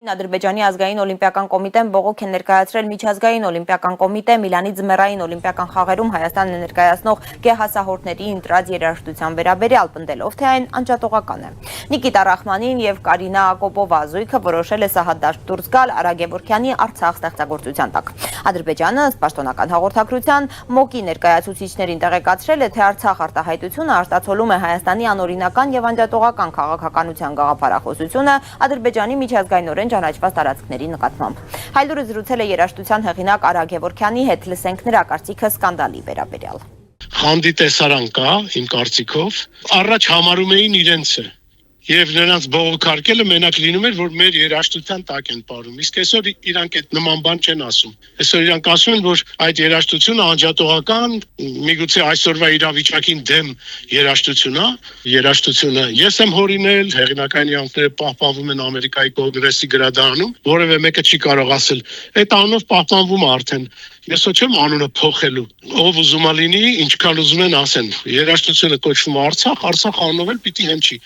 Ադրբեջանի ազգային օլիմպիական կոմիտեն բողոք է ներկայացրել միջազգային օլիմպիական կոմիտե Միլանի ձմեռային օլիմպիական խաղերում Հայաստանը ներկայացնող գեհասահորդների ընտրած երաժշտության վերաբերյալ, պնդելով, թե այն անջատողական է։ Նիկիտա Ռախմանին եւ Կարինա Ակոպովա զույգը որոշել է սահադաշտ դուրս գալ Արա Գևորգյանի Արցախ ստեղծագործության տակ։ Ադրբեջանը ըստ պաշտոնական հաղորդագրության ՄՕԿ-ի ներկայացուցիչներին տեղեկացրել է, թե Արցախ արտահայտությունը արտացոլում է Հայաստանի անօրինական եւ անջատողական քաղաքականության գաղափարախոսությունը Ադրբեջանի միջազգայինորեն ճանաչված տարածքների նկատմամբ։ Հայլուրը զրուցել է երաժշտության հեղինակ Արա Գևորգյանի հետ, լսենք նրա կարծիքը սկանդալի վերաբերյալ։ Խանդի տեսարան կա, իմ կարծիքով, առաջ համարում էին իրենցը եւ նրանց բողոքարկելը մենակ լինում էր, որ մեր երաժշտության տակ են ապրում։ Իսկ այսօր իրանք այդ նման բան չեն ասում։ Այսօր իրանք ասում են, որ այդ երաժշտությունը անջատողական, միգուցե այսօրվա իրավիճակին դեմ երաժշտություն է, երաժշտությունը ես եմ հորինել, հեղինակային իրավունքները պահպանվում են Ամերիկայի կոնգրեսի գրադարանում, որևէ մեկը չի կարող ասել, այդ անունով պահպանվում է արդեն։ Ես ոչեմ անունը փոխելու։ Ով ուզում է լինի, ինչքան ուզում են ասեն։ Երաժշտությունը կոչվում է Արցախ, Արցախ անունով էլ պիտի հնչի։